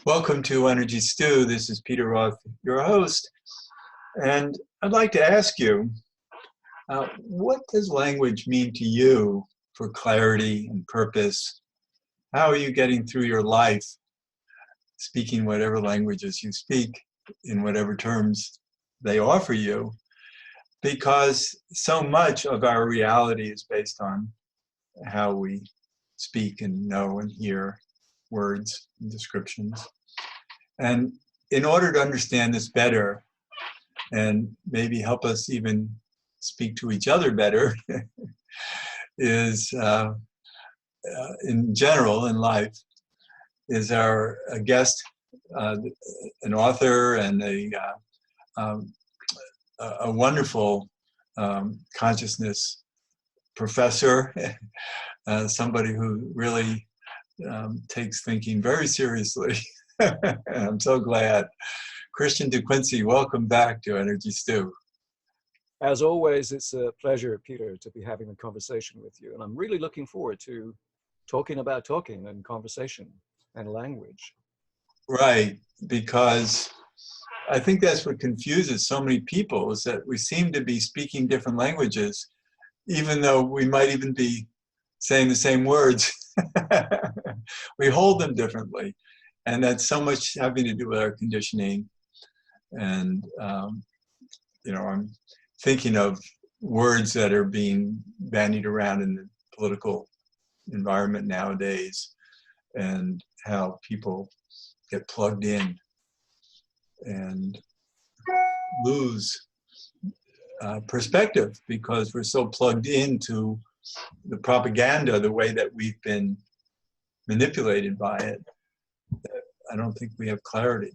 Welcome to Energy Stew. This is Peter Roth, your host. And I'd like to ask you, what does language mean to you for clarity and purpose? How are you getting through your life, speaking whatever languages you speak, in whatever terms they offer you? Because so much of our reality is based on how we speak and know and hear words and descriptions. And in order to understand this better and maybe help us even speak to each other better is in general in life is our guest, an author and a wonderful consciousness professor, somebody who really takes thinking very seriously. I'm so glad. Christian de Quincey, welcome back to Energy Stew. As always, it's a pleasure, Peter, to be having a conversation with you. And I'm really looking forward to talking about talking and conversation and language. Right, because I think that's what confuses so many people, is that we seem to be speaking different languages, even though we might even be saying the same words. We hold them differently. And that's so much having to do with our conditioning. And, I'm thinking of words that are being bandied around in the political environment nowadays and how people get plugged in and lose perspective because we're so plugged into the propaganda, the way that we've been manipulated by it. I don't think we have clarity.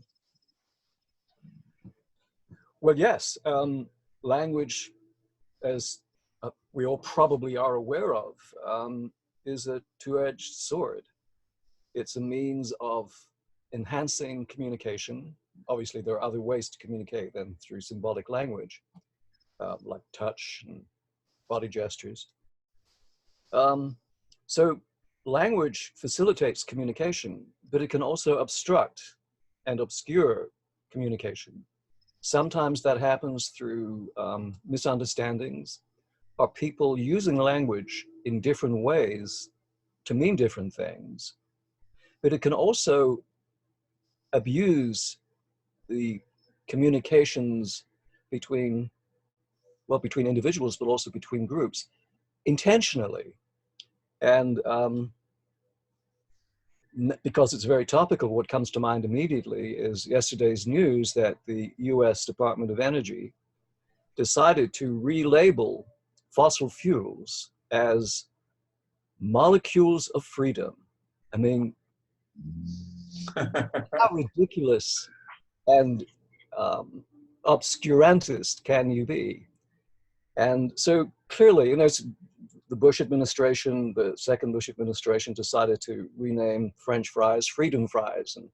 Well, yes, language, as we all probably are aware of, is a two-edged sword. It's a means of enhancing communication. Obviously, there are other ways to communicate than through symbolic language, like touch and body gestures. So language facilitates communication, but it can also obstruct and obscure communication. Sometimes that happens through misunderstandings or people using language in different ways to mean different things. But it can also abuse the communications between individuals, but also between groups intentionally. And because it's very topical, what comes to mind immediately is yesterday's news that the US Department of Energy decided to relabel fossil fuels as molecules of freedom. I mean, how ridiculous and obscurantist can you be? And so clearly, the Bush administration, the second Bush administration, decided to rename French fries freedom fries. And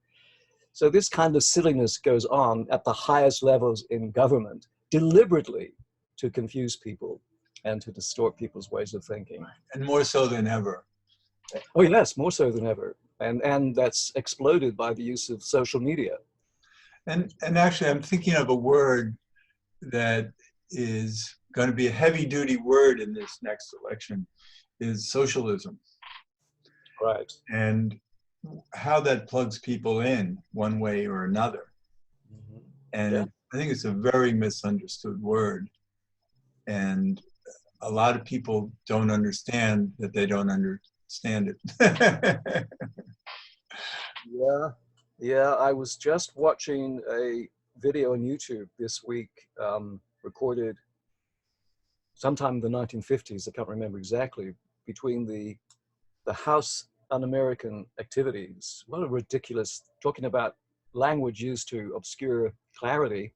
so this kind of silliness goes on at the highest levels in government, deliberately to confuse people and to distort people's ways of thinking. And more so than ever. Oh yes, more so than ever. And that's exploded by the use of social media. And actually, I'm thinking of a word that is going to be a heavy-duty word in this next election, is socialism. Right. And how that plugs people in one way or another. Mm-hmm. And yeah. I think it's a very misunderstood word. And a lot of people don't understand that they don't understand it. Yeah, I was just watching a video on YouTube this week, recorded sometime in the 1950s, I can't remember exactly, between the House Un-American activities. What a ridiculous, talking about language used to obscure clarity,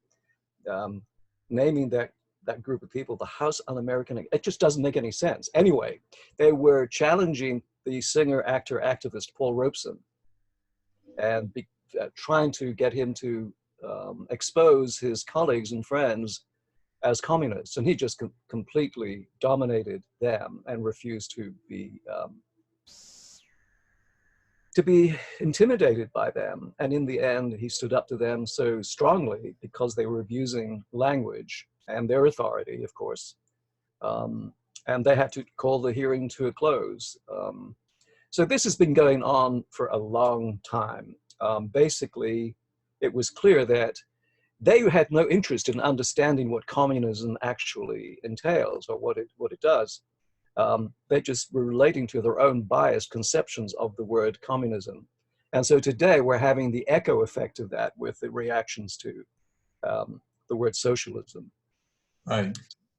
naming that group of people the House Un-American, it just doesn't make any sense. Anyway, they were challenging the singer, actor, activist Paul Robeson and trying to get him to expose his colleagues and friends as communists, and he just completely dominated them and refused to be to be intimidated by them. And in the end, he stood up to them so strongly because they were abusing language and their authority, of course. And they had to call the hearing to a close. So this has been going on for a long time. Basically, it was clear that they had no interest in understanding what communism actually entails or what it does. They just were relating to their own biased conceptions of the word communism. And so today we're having the echo effect of that with the reactions to the word socialism. Right.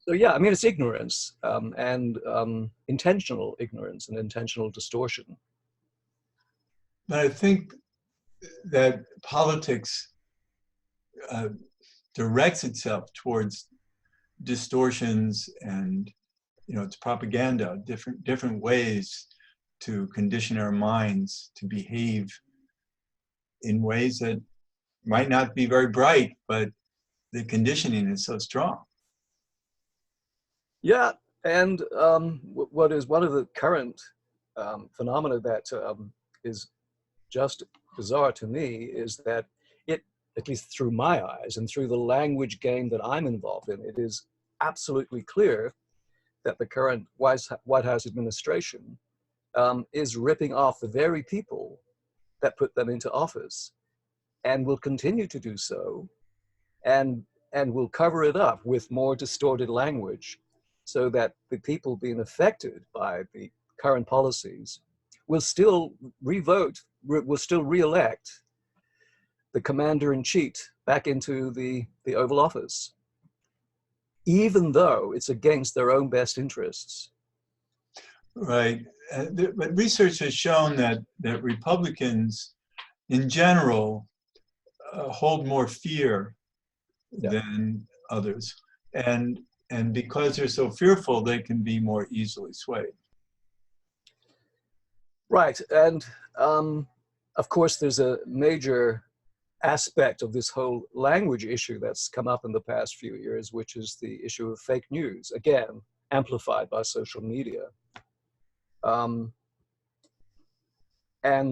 So yeah, I mean, it's ignorance and intentional ignorance and intentional distortion. But I think that politics directs itself towards distortions and, it's propaganda, different ways to condition our minds to behave in ways that might not be very bright, but the conditioning is so strong. Yeah, and what is one of the current phenomena that is just bizarre to me is that it, at least through my eyes and through the language game that I'm involved in, it is absolutely clear that the current White House administration is ripping off the very people that put them into office and will continue to do so and will cover it up with more distorted language so that the people being affected by the current policies will still will still re-elect the commander-in-chief back into the Oval Office, even though it's against their own best interests. Right. But research has shown that Republicans in general hold more fear than others. And because they're so fearful, they can be more easily swayed. Right. And of course, there's a major aspect of this whole language issue that's come up in the past few years, which is the issue of fake news, again, amplified by social media. And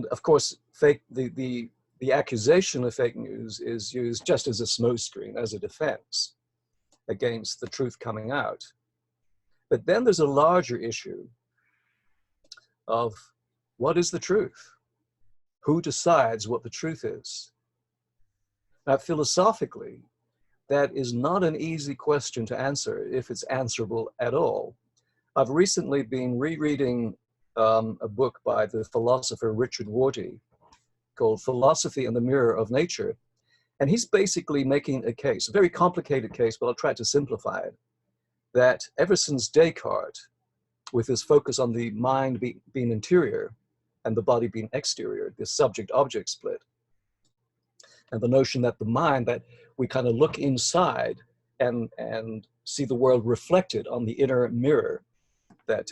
of course, the accusation of fake news is used just as a smokescreen, as a defense against the truth coming out. But then there's a larger issue of what is the truth? Who decides what the truth is? Now, philosophically, that is not an easy question to answer if it's answerable at all. I've recently been rereading a book by the philosopher Richard Rorty called Philosophy and the Mirror of Nature. And he's basically making a case, a very complicated case, but I'll try to simplify it, that ever since Descartes, with his focus on the mind being interior and the body being exterior, this subject-object split, and the notion that the mind, that we kind of look inside and see the world reflected on the inner mirror that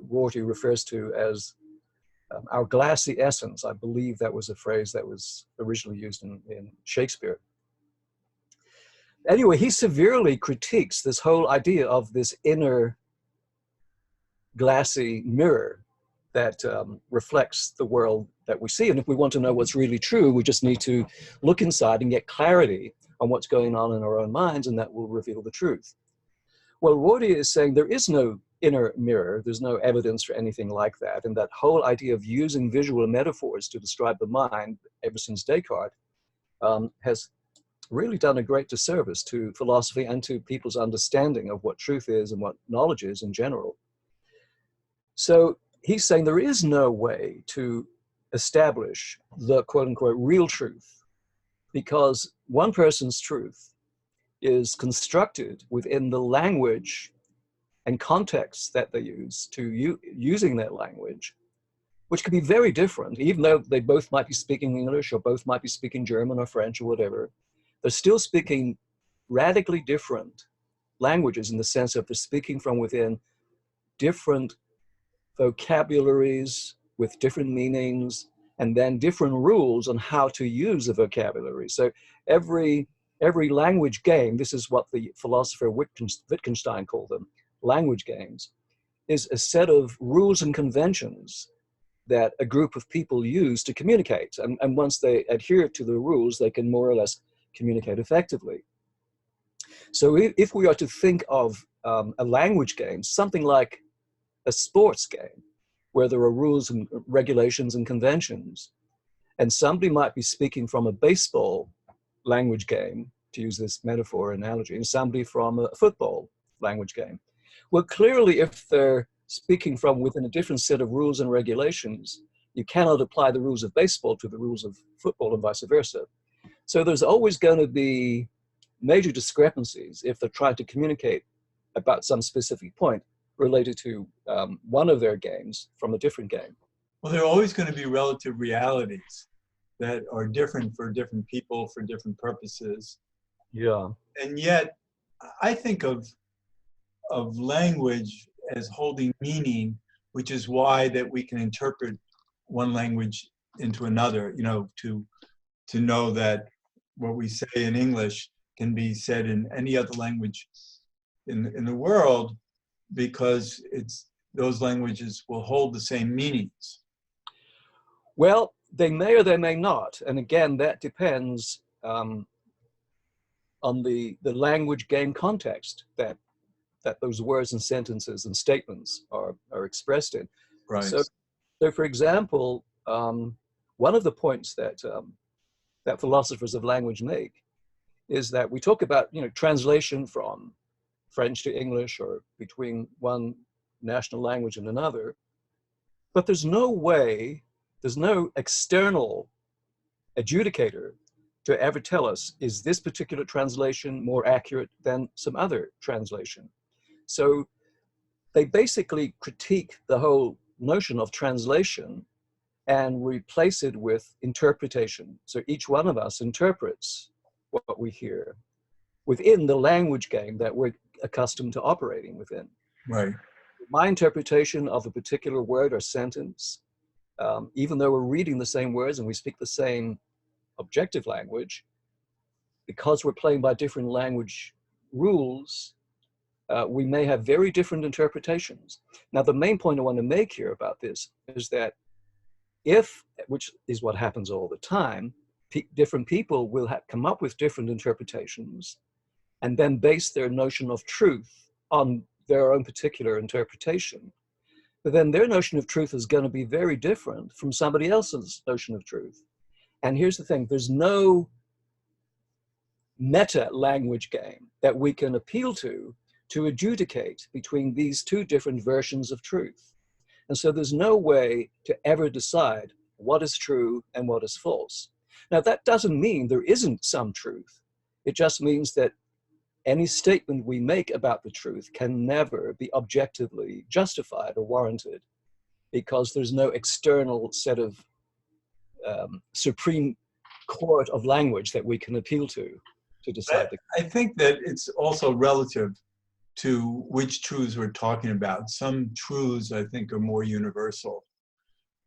Rorty refers to as our glassy essence. I believe that was a phrase that was originally used in Shakespeare. Anyway, he severely critiques this whole idea of this inner glassy mirror that reflects the world that we see. And if we want to know what's really true, we just need to look inside and get clarity on what's going on in our own minds, and that will reveal the truth. Well, Rorty is saying there is no inner mirror. There's no evidence for anything like that. And that whole idea of using visual metaphors to describe the mind ever since Descartes has really done a great disservice to philosophy and to people's understanding of what truth is and what knowledge is in general. So he's saying there is no way to establish the quote unquote real truth, because one person's truth is constructed within the language and context that they use to using that language, which can be very different, even though they both might be speaking English or both might be speaking German or French or whatever. They're still speaking radically different languages in the sense of they're speaking from within different vocabularies with different meanings, and then different rules on how to use the vocabulary. So every language game, this is what the philosopher Wittgenstein called them, language games, is a set of rules and conventions that a group of people use to communicate. And once they adhere to the rules, they can more or less communicate effectively. So if we are to think of a language game, something like a sports game, where there are rules and regulations and conventions, and somebody might be speaking from a baseball language game, to use this metaphor analogy, and somebody from a football language game. Well, clearly, if they're speaking from within a different set of rules and regulations, you cannot apply the rules of baseball to the rules of football and vice versa. So there's always going to be major discrepancies if they're trying to communicate about some specific point related to one of their games from a different game. Well, there are always going to be relative realities that are different for different people, for different purposes. Yeah. And yet, I think of language as holding meaning, which is why that we can interpret one language into another, you know, to know that what we say in English can be said in any other language in the world, because those languages will hold the same meanings. Well, they may or they may not. And again, that depends on the language game context that those words and sentences and statements are expressed in. Right. So for example, one of the points that that philosophers of language make is that we talk about, you know, translation from French to English or between one national language and another, but there's no way, there's no external adjudicator to ever tell us, is this particular translation more accurate than some other translation? So they basically critique the whole notion of translation and replace it with interpretation. So each one of us interprets what we hear within the language game that we're accustomed to operating within. Right. My interpretation of a particular word or sentence, even though we're reading the same words and we speak the same objective language, because we're playing by different language rules, we may have very different interpretations. Now, the main point I want to make here about this is that which is what happens all the time, different people will come up with different interpretations and then base their notion of truth on their own particular interpretation. But then their notion of truth is going to be very different from somebody else's notion of truth. And here's the thing, there's no meta language game that we can appeal to adjudicate between these two different versions of truth. And so there's no way to ever decide what is true and what is false. Now, that doesn't mean there isn't some truth. It just means that any statement we make about the truth can never be objectively justified or warranted, because there's no external set of supreme court of language that we can appeal to decide. I think that it's also relative to which truths we're talking about. Some truths, I think, are more universal,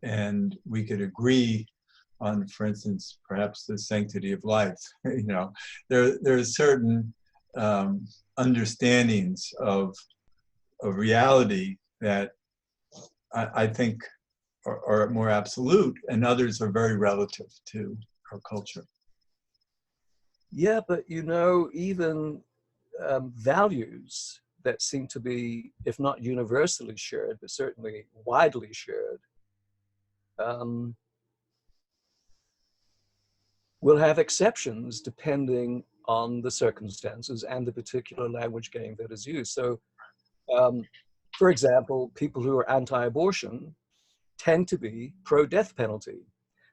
and we could agree on, for instance, perhaps the sanctity of life. You know, there are certain understandings of reality that I think are more absolute, and others are very relative to our culture. Yeah, but you know, even values that seem to be, if not universally shared, but certainly widely shared, will have exceptions depending on the circumstances and the particular language game that is used. So, for example, people who are anti-abortion tend to be pro-death penalty.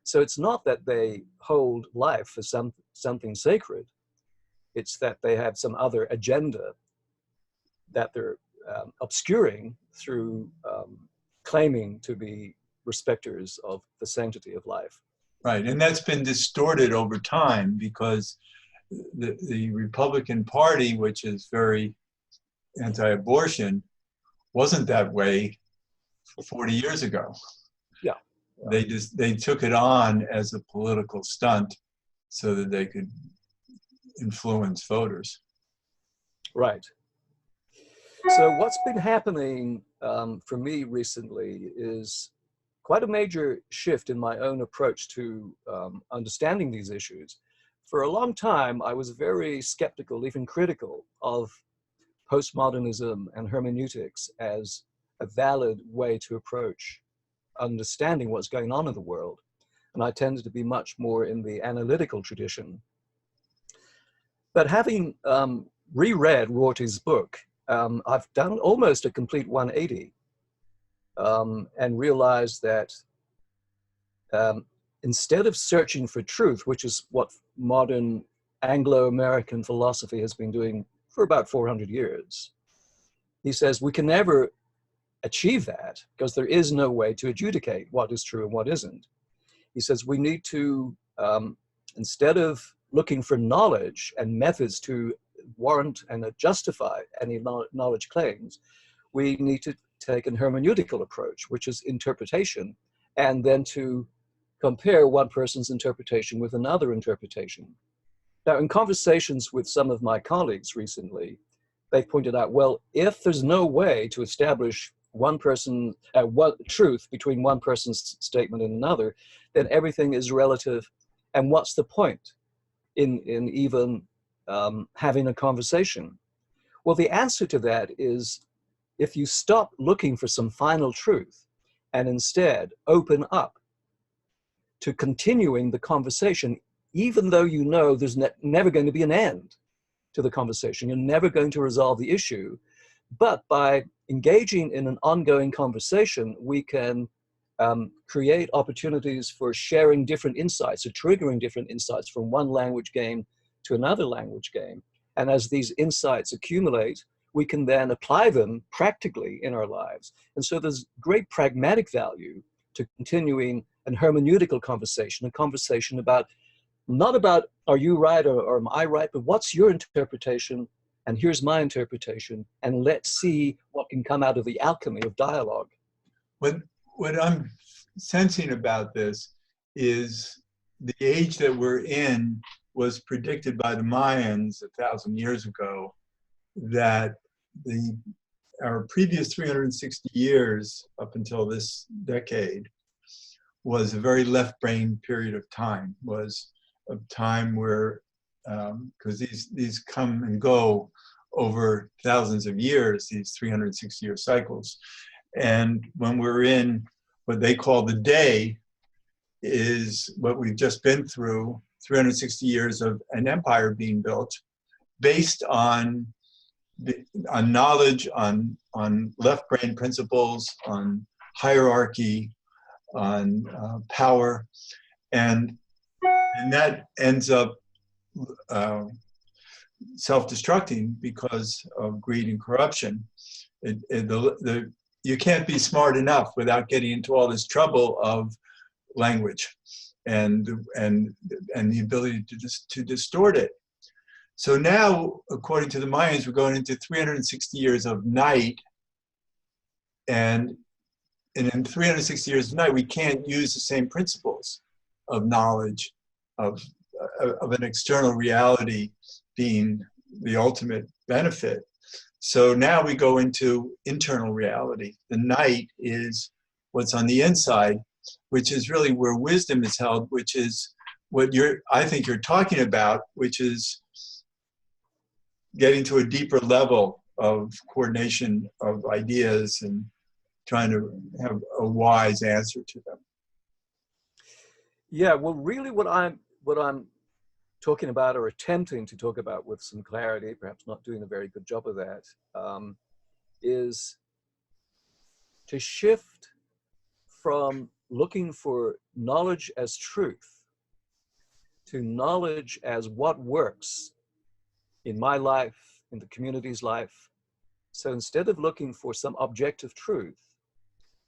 So it's not that they hold life as something sacred. It's that they have some other agenda that they're obscuring through claiming to be respecters of the sanctity of life. Right, and that's been distorted over time, because the Republican Party, which is very anti-abortion, wasn't that way 40 years ago. Yeah. They took it on as a political stunt so that they could influence voters. Right. So what's been happening for me recently is quite a major shift in my own approach to understanding these issues. For a long time, I was very skeptical, even critical, of postmodernism and hermeneutics as a valid way to approach understanding what's going on in the world. And I tended to be much more in the analytical tradition. But having reread Rorty's book, I've done almost a complete 180 and realized that instead of searching for truth, which is what modern Anglo-American philosophy has been doing for about 400 years, he says we can never achieve that because there is no way to adjudicate what is true and what isn't. He says we need to, instead of looking for knowledge and methods to warrant and justify any knowledge claims, we need to take an hermeneutical approach, which is interpretation, and then to compare one person's interpretation with another interpretation. Now, in conversations with some of my colleagues recently, they've pointed out, well, if there's no way to establish one person, truth between one person's statement and another, then everything is relative. And what's the point in even having a conversation? Well, the answer to that is if you stop looking for some final truth and instead open up to continuing the conversation, even though you know there's never going to be an end to the conversation, you're never going to resolve the issue. But by engaging in an ongoing conversation, we can create opportunities for sharing different insights or triggering different insights from one language game to another language game. And as these insights accumulate, we can then apply them practically in our lives. And so there's great pragmatic value to continuing an hermeneutical conversation, a conversation about, not about are you right or am I right, but what's your interpretation and here's my interpretation, and let's see what can come out of the alchemy of dialogue. What I'm sensing about this is the age that we're in was predicted by the Mayans 1,000 years ago, that our previous 360 years up until this decade was a very left-brain period of time, was a time where, because these come and go over thousands of years, these 360-year cycles. And when we're in what they call the day, is what we've just been through, 360 years of an empire being built based on knowledge, on left brain principles, on hierarchy, on power, and that ends up self-destructing because of greed and corruption. You can't be smart enough without getting into all this trouble of language and the ability to distort it. So now, according to the Mayans, we're going into 360 years of night, and in 360 years of night, we can't use the same principles of knowledge, of an external reality being the ultimate benefit. So now we go into internal reality. The night is what's on the inside, which is really where wisdom is held, which is what I think you're talking about, which is getting to a deeper level of coordination of ideas and trying to have a wise answer to them. Yeah, well, really what I'm talking about, or attempting to talk about with some clarity, perhaps not doing a very good job of that, is to shift from looking for knowledge as truth to knowledge as what works in my life, in the community's life. So instead of looking for some objective truth,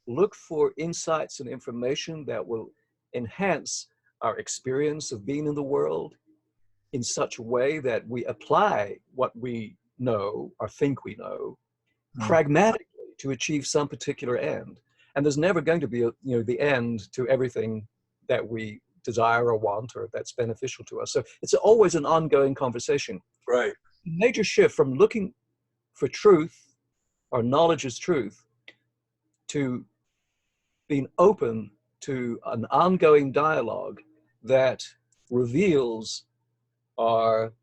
look for insights and information that will enhance our experience of being in the world in such a way that we apply what we know or think we know pragmatically to achieve some particular end. And there's never going to be the end to everything that we desire or want or that's beneficial to us. So it's always an ongoing conversation. Right. Major shift from looking for truth or knowledge as truth to being open to an ongoing dialogue that reveals our,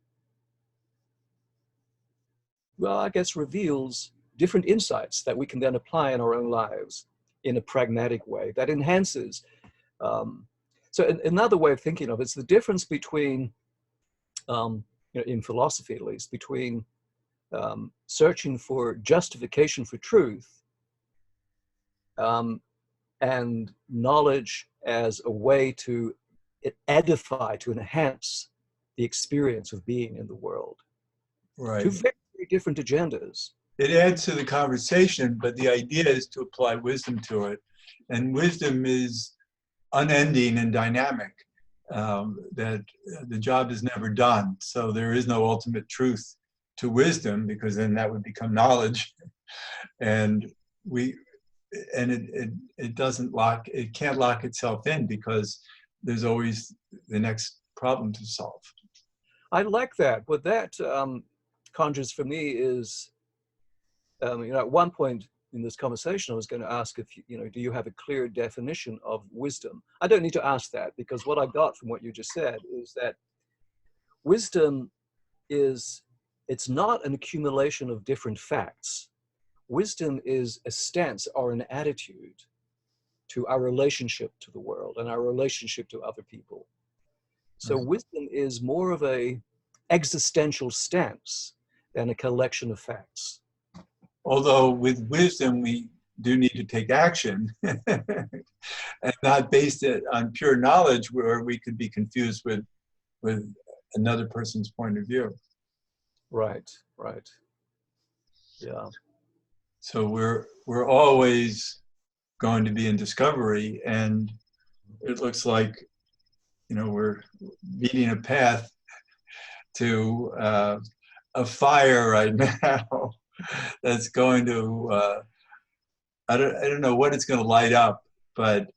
well, I guess reveals different insights that we can then apply in our own lives in a pragmatic way that enhances. So another way of thinking of it is the difference between, in philosophy at least, between searching for justification for truth and knowledge as a way to edify, to enhance the experience of being in the world. Right. Two very, very different agendas. It adds to the conversation, but the idea is to apply wisdom to it. And wisdom is unending and dynamic, that the job is never done. So there is no ultimate truth to wisdom, because then that would become knowledge. And it doesn't lock, it can't lock itself in, because there's always the next problem to solve. I like that. What that conjures for me is, at one point in this conversation, I was going to ask if, do you have a clear definition of wisdom? I don't need to ask that, because what I got from what you just said is that wisdom is, it's not an accumulation of different facts. Wisdom is a stance or an attitude to our relationship to the world and our relationship to other people. So wisdom is more of a existential stance than a collection of facts. Although with wisdom, we do need to take action and not base it on pure knowledge, where we could be confused with another person's point of view. Right, right. Yeah. So we're always going to be in discovery, and it looks like, we're meeting a path to a fire right now that's going to, I don't know what it's going to light up, but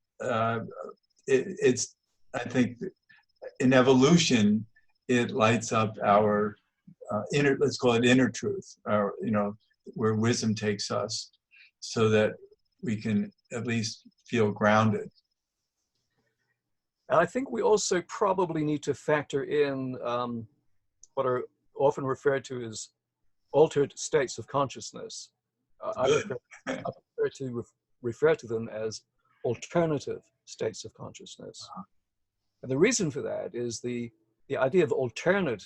it's, I think in evolution, it lights up our inner, let's call it inner truth, our, where wisdom takes us, so that we can at least feel grounded. And I think we also probably need to factor in what are often referred to as altered states of consciousness. I prefer to refer to them as alternative states of consciousness. And the reason for that is the idea of altered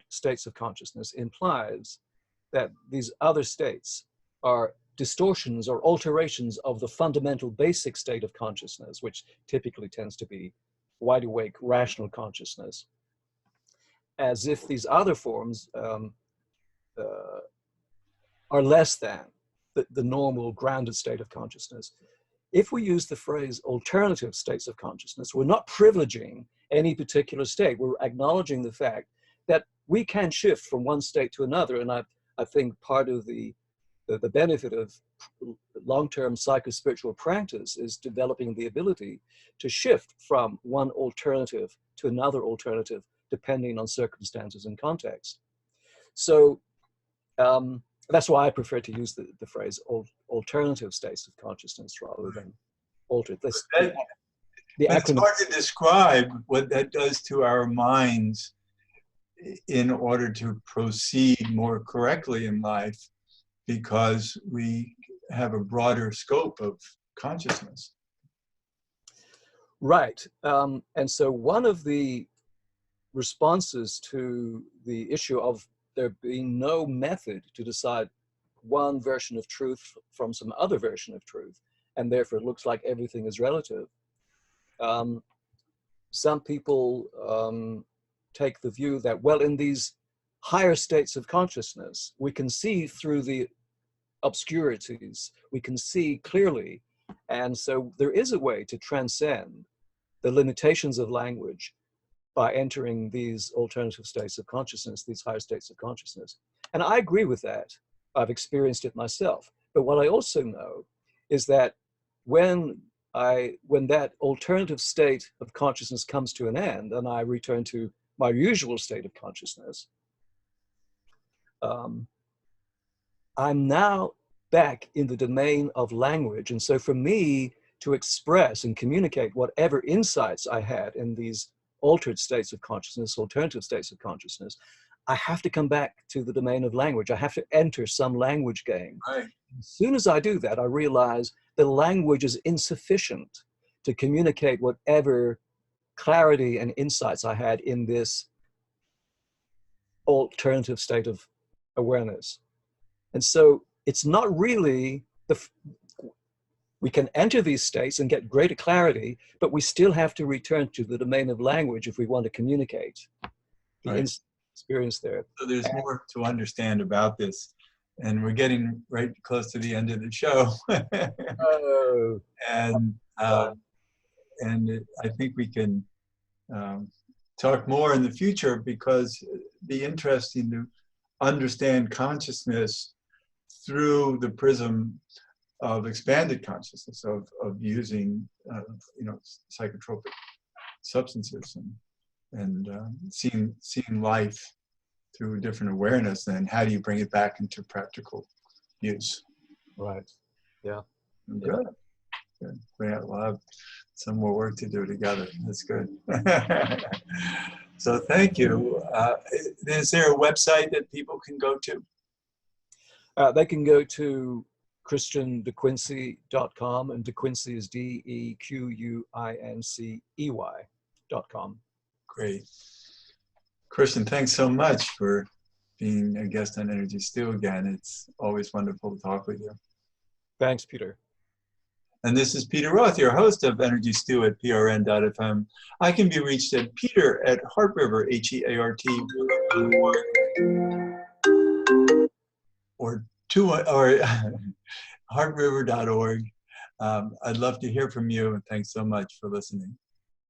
states of consciousness implies that these other states are distortions or alterations of the fundamental basic state of consciousness, which typically tends to be wide awake, rational consciousness, as if these other forms are less than the normal grounded state of consciousness. If we use the phrase alternative states of consciousness, we're not privileging any particular state. We're acknowledging the fact that we can shift from one state to another. And I think part of the benefit of long-term psychospiritual practice is developing the ability to shift from one alternative to another alternative, depending on circumstances and context. So that's why I prefer to use the phrase alternative states of consciousness rather than altered. It's hard to describe what that does to our minds in order to proceed more correctly in life, because we have a broader scope of consciousness. Right. And so one of the responses to the issue of there being no method to decide one version of truth from some other version of truth, and therefore it looks like everything is relative. Some people take the view that, well, in these higher states of consciousness, we can see through the obscurities, we can see clearly, and so there is a way to transcend the limitations of language by entering these alternative states of consciousness, these higher states of consciousness. And I agree with that. I've experienced it myself. But what I also know is that when that alternative state of consciousness comes to an end and I return to my usual state of consciousness, I'm now back in the domain of language. And so for me to express and communicate whatever insights I had in these altered states of consciousness, alternative states of consciousness, I have to come back to the domain of language. I have to enter some language game. Right. As soon as I do that, I realize the language is insufficient to communicate whatever clarity and insights I had in this alternative state of awareness. And so it's not really we can enter these states and get greater clarity, but we still have to return to the domain of language if we want to communicate the Right. experience there. So there's more to understand about this, and we're getting right close to the end of the show. Oh, and I think we can talk more in the future, because it'd be interesting to understand consciousness through the prism of expanded consciousness, of using psychotropic substances and seeing life through a different awareness. Then how do you bring it back into practical use? right. Yeah. Good. Good. We'll have some more work to do together. That's good. So thank you. Is there a website that people can go to? They can go to christiandequincey.com, and De Quincey is DeQuincey.com. Great. Christian, thanks so much for being a guest on Energy Stew again. It's always wonderful to talk with you. Thanks, Peter. And this is Peter Roth, your host of Energy Stew at prn.fm. I can be reached at peter@heartriver, HEART, or heartriver.org. I'd love to hear from you, and thanks so much for listening.